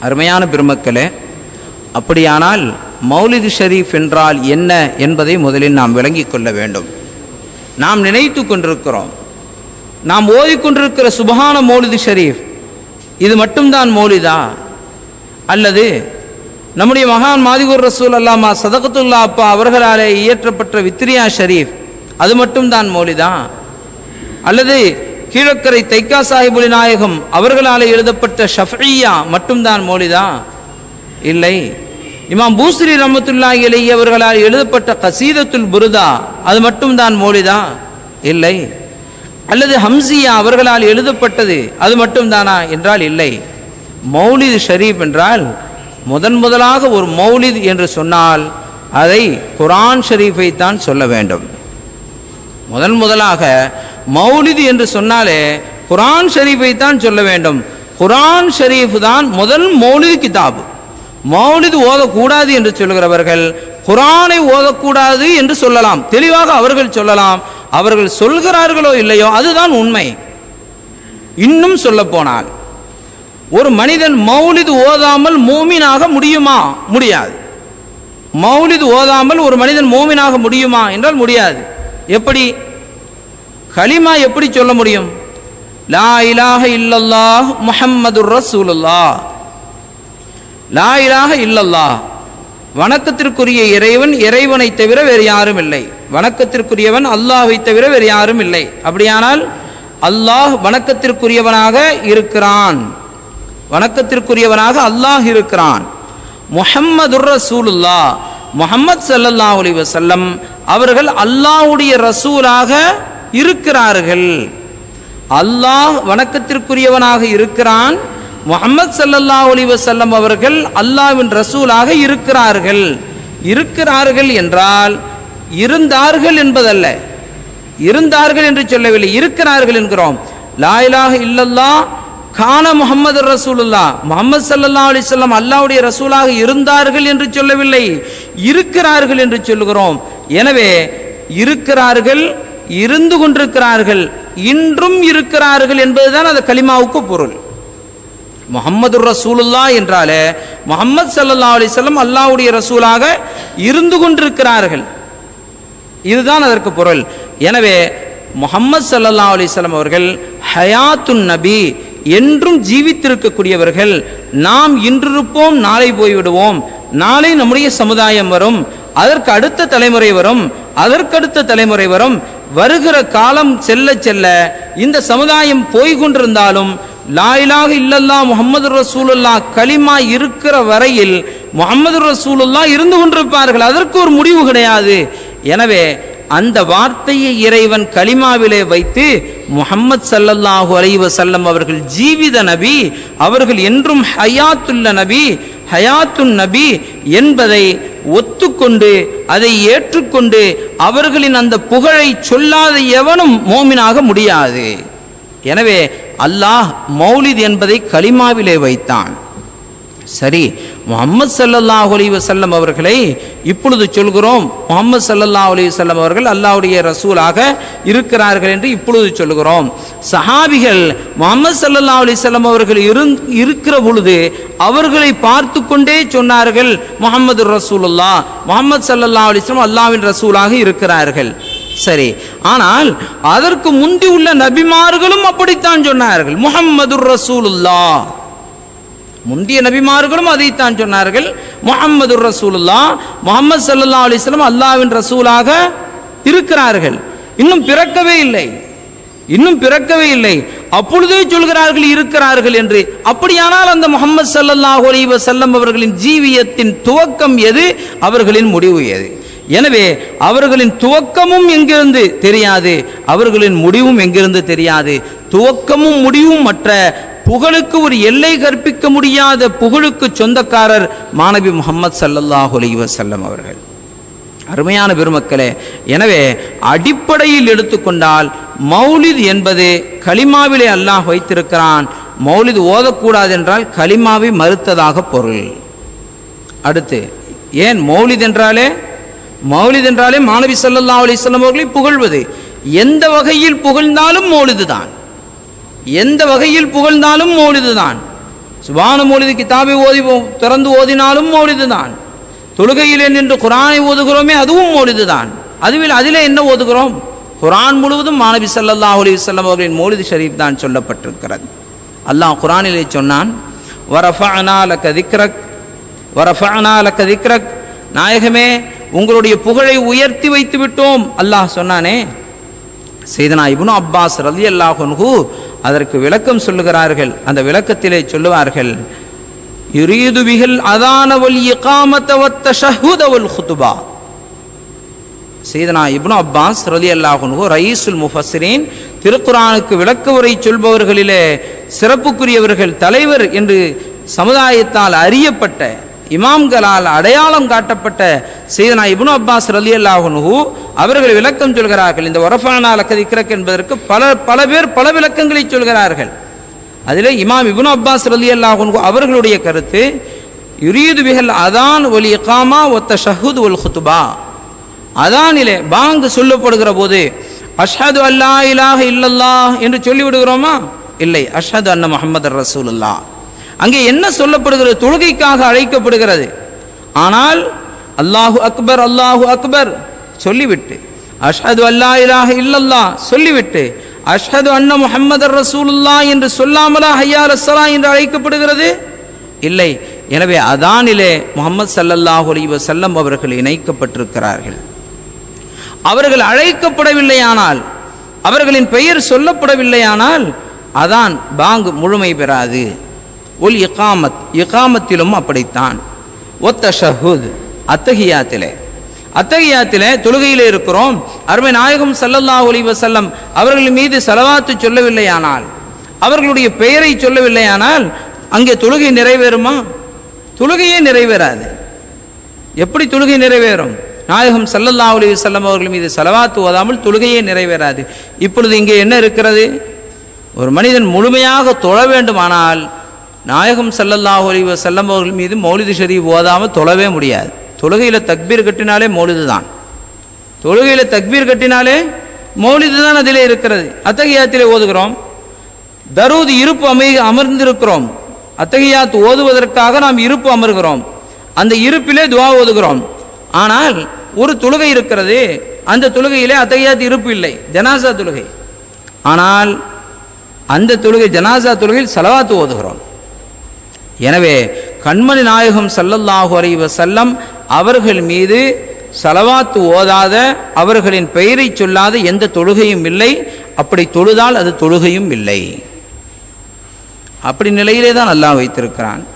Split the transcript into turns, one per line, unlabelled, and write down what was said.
அருமையான பெருமக்களே, அப்படியானால் மௌலிது ஷரீஃப் என்றால் என்ன என்பதை முதலில் நாம் விளங்கிக் கொள்ள வேண்டும். நாம் நினைத்து கொண்டிருக்கிறோம், நாம் ஓதிக்கொண்டிருக்கிற சுபஹான மௌலிது ஷரீஃப் இது மட்டும்தான் மௌலிதா, அல்லது நம்முடைய மகான் மாதிகுர் ரசூல் அல்லாமா சதகத்துல்லா அப்பா அவர்களாலே இயற்றப்பட்ட வித்ரியா ஷரீஃப் அது மட்டும்தான் மௌலிதா, அல்லது கீழக்கரை தைக்கா சாஹிபுல் நாயகம் அவர்களால் எழுதப்பட்ட ஷஃபிய்யா மட்டும்தான் மௌலிதா? இல்லை. இமாம் பூஸ்ரி ரஹ்மத்துல்லாஹி அலைஹி அவர்களால் எழுதப்பட்ட கசீதத்துல் புருதா அது மட்டும்தான் மௌலிதா? இல்லை. அல்லது ஹம்சியா அவர்களால் எழுதப்பட்டது அது மட்டும்தானா என்றால் இல்லை. மௌலிது ஷரீஃப் என்றால் முதலாக ஒரு மௌலித் என்று சொன்னால் அதை குர்ஆன் ஷரீஃபை தான் சொல்ல வேண்டும். முதலாக மௌலிது என்று சொன்னாலே குர்ஆன் ஷரீஃபை தான் சொல்ல வேண்டும். குர்ஆன் ஷரீஃப் தான் முதல் மௌலிது கிதாபு. மௌலிது ஓதக்கூடாது என்று சொல்கிறவர்கள் குர்ஆனை ஓதக்கூடாது என்று சொல்லலாம், தெளிவாக அவர்கள் சொல்லலாம். அவர்கள் சொல்கிறார்களோ இல்லையோ அதுதான் உண்மை. இன்னும் சொல்ல போனால் ஒரு மனிதன் மௌலிது ஓதாமல் மூமினாக முடியுமா? முடியாது. மௌலிது ஓதாமல் ஒரு மனிதன் மூமினாக முடியுமா என்றால் முடியாது. எப்படி? கலிமா எப்படி சொல்ல முடியும்? லா இலாஹ இல்லல்லாஹ் முஹம்மதுர் ரசூலுல்லாஹ். லா இலாஹ இல்லல்லாஹ், வணக்கத்திற்குரிய இறைவன் இறைவனை தவிர வேறு யாரும் இல்லை, வணக்கத்திற்குரியவன் அல்லாஹ்வை தவிர வேறு யாரும் இல்லை. அப்படியானால் அல்லாஹ் வணக்கத்திற்குரியவனாக இருக்கிறான், வணக்கத்திற்குரியவனாக அல்லாஹ் இருக்கிறான். முஹம்மதுர் ரசூலுல்லாஹ், முஹம்மது ஸல்லல்லாஹு அலைஹி வஸல்லம் அவர்கள் அல்லாஹ்வுடைய ரசூலாக இருக்கிறார்கள். அல்லாஹ் வணக்கத்திற்குரியவனாக இருக்கிறான், முஹம்மது ஸல்லல்லாஹு அலைஹி வஸல்லம் அவர்கள் அல்லாஹ்வின் ரசூலாக இருக்கிறார்கள். இருக்கிறார்கள் என்றால் இருந்தார்கள் என்பதல்ல, இருந்தார்கள் என்று சொல்லவில்லை, இருக்கிறார்கள் என்கிறோம். லா இலாஹ இல்லல்லாஹ் கான முஹம்மது ரசூலுல்லாஹ், முஹம்மது ஸல்லல்லாஹு அலைஹி வஸல்லம் அல்லாஹ்வுடைய ரசூலாக இருந்தார்கள் என்று சொல்லவில்லை, இருக்கிறார்கள் என்று சொல்கிறோம். எனவே இருக்கிறார்கள், இருந்து கொண்டிருக்கிறார்கள், இன்றும் இருக்கிறார்கள் என்பதுதான் அந்த கலிமாவுக்கு பொருள். முஹம்மது ரசூலுல்லாஹ் என்றாலே முஹம்மது ஸல்லல்லாஹு அலைஹி வஸல்லம் அல்லாஹ்வுடைய ரசூலாக இருந்து கொண்டிருக்கிறார்கள், இதுதான் அதற்கு பொருள். எனவே முஹம்மது ஸல்லல்லாஹு அலைஹி வஸல்லம் அவர்கள் ஹயாத்துன் நபி, என்றும் ஜீவித்திருக்கக்கூடியவர்கள். நாம் இன்றிருப்போம், நாளை போய்விடுவோம், நாளை நம்முடைய சமுதாயம் வரும், அதற்கு அடுத்த தலைமுறை வரும், அதற்கடுத்த தலைமுறை வரும். வருகிற காலம் செல்ல செல்ல இந்த சமுதாயம் போய்கொண்டிருந்தாலும் லா இலாஹ இல்லல்லாஹ் முஹம்மது ரசூலுல்லாஹ் கலிமா இருக்கிற வரையில் முஹம்மது ரசூலுல்லாஹ் இருந்து கொண்டிருப்பார்கள், அதற்கு ஒரு முடிவு கிடையாது. எனவே அந்த வார்த்தையை இறைவன் கலிமாவிலே வைத்து முஹம்மது ஸல்லல்லாஹு அலைஹி வஸல்லம் அவர்கள் ஜீவித நபி, அவர்கள் என்றும் ஹயாத்துல்ல நபி, ஹயாத்துன் நபி என்பதை ஒத்துக்கொண்டு அதை ஏற்றுக்கொண்டு அவர்களின் அந்த புகழை சொல்லாத எவனும் மோமினாக முடியாது. எனவே அல்லாஹ் மௌலித் என்பதை கலிமாவிலே வைத்தான். சரி, முஹம்மது ஸல்லல்லாஹு அலைஹி வஸல்லம் அவர்களை இப்பொழுது சொல்கிறோம், முஹம்மது ஸல்லல்லாஹு அலைஹி வஸல்லம் அவர்கள் அல்லாஹ்வுடைய ரசூலாக இருக்கிறார்கள் என்று இப்பொழுது சொல்கிறோம். சஹாபிகள் முஹம்மது ஸல்லல்லாஹு அலைஹி வஸல்லம் அவர்கள் இருக்கிற பொழுது அவர்களை பார்த்து கொண்டே சொன்னார்கள், முஹம்மது ரசூலுல்லாஹ், முஹம்மது ஸல்லல்லாஹு அலைஹி வஸல்லம் அல்லாஹ்வின் ரசூலாக இருக்கிறார்கள். சரி, ஆனால் அதற்கு முந்தி உள்ள நபிமார்களும் அப்படித்தான் சொன்னார்கள், முஹம்மதுர் ரசூலுல்லாஹ். முந்திய நபிமார்களும் அதைத்தான் சொன்னார்கள், முஹம்மதுர் ரசூலுல்லாஹ், முஹம்மது ஸல்லல்லாஹு அலைஹி வஸல்லம் அல்லாஹ்வின் ரசூலாக இருக்கிறார்கள். இன்னும் பிறக்கவே இல்லை, இன்னும் பிறக்கவே இல்லை, அப்பொழுதே சொல்கிறார்கள் இருக்கிறார்கள் என்று. அப்படியானால் அந்த முஹம்மது ஸல்லல்லாஹு அலைஹி வஸல்லம் அவர்களின் ஜீவியத்தின் துவக்கம் எது, அவர்களின் முடிவு எது? எனவே அவர்களின் துவக்கமும் எங்கிருந்து தெரியாது, அவர்களின் முடிவும் எங்கிருந்து தெரியாது. துவக்கமும் முடிவும் மற்ற புகழுக்கு ஒரு எல்லை கற்பிக்க முடியாத புகழுக்கு சொந்தக்காரர் மாநபி முஹம்மது ஸல்லல்லாஹு அலைஹி வஸல்லம் அவர்கள். அருமையான பெருமக்களே, எனவே அடிப்படையில் எடுத்துக்கொண்டால் மௌலித் என்பது கலிமாவிலே அல்லாஹ் வைத்திருக்கிறான். மௌலித் ஓதக்கூடாது என்றால் கலிமாவை மறுத்ததாக பொருள். அடுத்து ஏன் மௌலித் என்றாலே, மௌலித் என்றாலே மாநபி ஸல்லல்லாஹு அலைஹி வஸல்லம் அவர்களை புகழ்வது. எந்த வகையில் புகழ்ந்தாலும் மௌலிது தான், எந்த வகையில் புகழ்ந்தாலும் மௌலிது தான். சுபான மௌலிது கிதாபை திறந்து ஓதினாலும் மௌலிது தான். தொழுகையிலே நின்று குர்ஆனை ஓதுகிறோமே அதுவும் மௌலிது தான். அதிலே என்ன ஓதுகிறோம்? குர்ஆன் முழுவதும் மாநபி ஸல்லல்லாஹு அலைஹி வஸல்லம் அவர்களின் மௌலிது ஷரீஃப் தான் சொல்லப்பட்டிருக்கிறது. அல்லாஹ் குர்ஆனிலே சொன்னான், வரஃபஅனா லக திக்ரக், நாயகமே உங்களுடைய புகழை உயர்த்தி வைத்து விட்டோம் அல்லாஹ் சொன்னானே. சையதுனா இப்னு அப்பாஸ் ரலியல்லாஹு அன்ஹு அதற்கு விளக்கம் சொல்லுகிறார்கள். அந்த விளக்கத்திலே சொல்லுவார்கள், யுரீது பிஹல் அதான வல் இகாமத வத் தஷஹுத வல் குதுபா. சையதுனா இப்னு அப்பாஸ் ரலியல்லாஹு அன்ஹு ரயீசுல் முஃபஸ்ஸிரீன், திருக்குர்ஆனுக்கு விளக்க உரை சொல்பவர்களிலே சிறப்புக்குரியவர்கள், தலைவர் என்று சமுதாயத்தால் அறியப்பட்ட, இமாம்களால் அடையாளம் காட்டப்பட்ட சையதுனா இப்னு அப்பாஸ் ரலியல்லாஹு அன்ஹு அவர்கள் விளக்கம் சொல்கிறார்கள். இந்த வரஃபஅனா லக திக்ரக் என்பதற்கு பல பேர் பல விளக்கங்களை சொல்கிறார்கள். அதிலே இமாம் இப்னு அப்பாஸ் ரலியல்லாஹு அன்ஹு அவர்களுடைய கருத்து, யுரீது பிஹல் அதான் வல் இகாமா வத் தஷஹுத் வல் குதுபா. அதானிலே பாங்கு சொல்லப்படுகிற போது அஷ்ஹது அல்லா இலாஹ இல்லல்லாஹ் என்று சொல்லிவிடுகிறோமா? இல்லை, அஷ்ஹது அன்ன முஹம்மது ரசூலுல்லாஹ். அங்கே என்ன சொல்லப்படுகிறது? தொழுகைக்காக அழைக்கப்படுகிறது. ஆனால் அல்லாஹு அக்பர் அல்லாஹு அக்பர் சொல்லிவிட்டு, அஷ்ஹது அல்லா இலாஹ இல்லல்லாஹ் சொல்லிவிட்டு, அஷ்ஹது அன்ன முஹம்மது ரசூலுல்லாஹ் என்று சொல்லாமலா ஹய்யா அலஸ் ஸலாஹ் என்று அழைக்கப்படுகிறது? இல்லை. எனவே அதானிலே முஹம்மது ஸல்லல்லாஹு அலைஹி வஸல்லம் அவர்கள் இணைக்கப்பட்டிருக்கிறார்கள். அவர்கள் அழைக்கப்படவில்லையானால், அவர்களின் பெயர் சொல்லப்படவில்லையானால் அதான் பாங்கு முழுமை பெறாது. ஒல் இகாமத்திலும் அப்படித்தான். ஒத் தஷஹுத், அத்தஹியாத்திலே தொழுகையிலே இருக்கிறோம். அருமை நாயகம் ஸல்லல்லாஹு அலைஹி வஸல்லம் அவர்கள் மீது ஸலவாத்து சொல்லவில்லையானால், அவர்களுடைய பெயரை சொல்லவில்லையானால் அங்கே தொழுகை நிறைவேறுமா? தொழுகையே நிறைவேறாது. எப்படி தொழுகை நிறைவேறும்? நாயகம் ஸல்லல்லாஹு அலைஹி வஸல்லம் அவர்கள் மீது ஸலவாத்து ஓதாமல் தொழுகையே நிறைவேறாது. இப்பொழுது இங்கே என்ன இருக்கிறது? ஒரு மனிதன் முழுமையாக தொழ வேண்டுமானால் நாயகம் ஸல்லல்லாஹு அலைஹி வஸல்லம் அவர்கள் மீது மௌலிது ஷரீஃப் ஓதாமல் தொழவே முடியாது. தொழுகையில் தக்பீர் கட்டினாலே மௌலிது தான். தொழுகையில் தக்பீர் கட்டினாலே மௌலிது தான் அதிலே இருக்கிறது. அத்தஹியாத்திலே ஓதுகிறோம், தரூத் இருப்பு அமர்ந்திருக்கிறோம். அத்தஹியாத் ஓதுவதற்காக நாம் இருப்பு அமர்கிறோம். அந்த இருப்பிலே துஆ ஓதுகிறோம். ஆனால் ஒரு தொழுகை இருக்கிறது, அந்த தொழுகையிலே அத்தஹியாத் இருப்பு இல்லை, ஜனாசா தொழுகை. ஆனால் அந்த தொழுகை ஜனாசா தொழுகையில் ஸலவாத்து ஓதுகிறோம். எனவே கண்மணி நாயகம் ஸல்லல்லாஹு அலைஹி வஸல்லம் அவர்கள் மீது ஸலவாத்து ஓதாத, அவர்களின் பெயரை சொல்லாத எந்த தொழுகையும் இல்லை. அப்படி தொழுதால் அது தொழுகையும் இல்லை. அப்படி நிலையிலே தான் அல்லாஹ் வைத்திருக்கிறான்.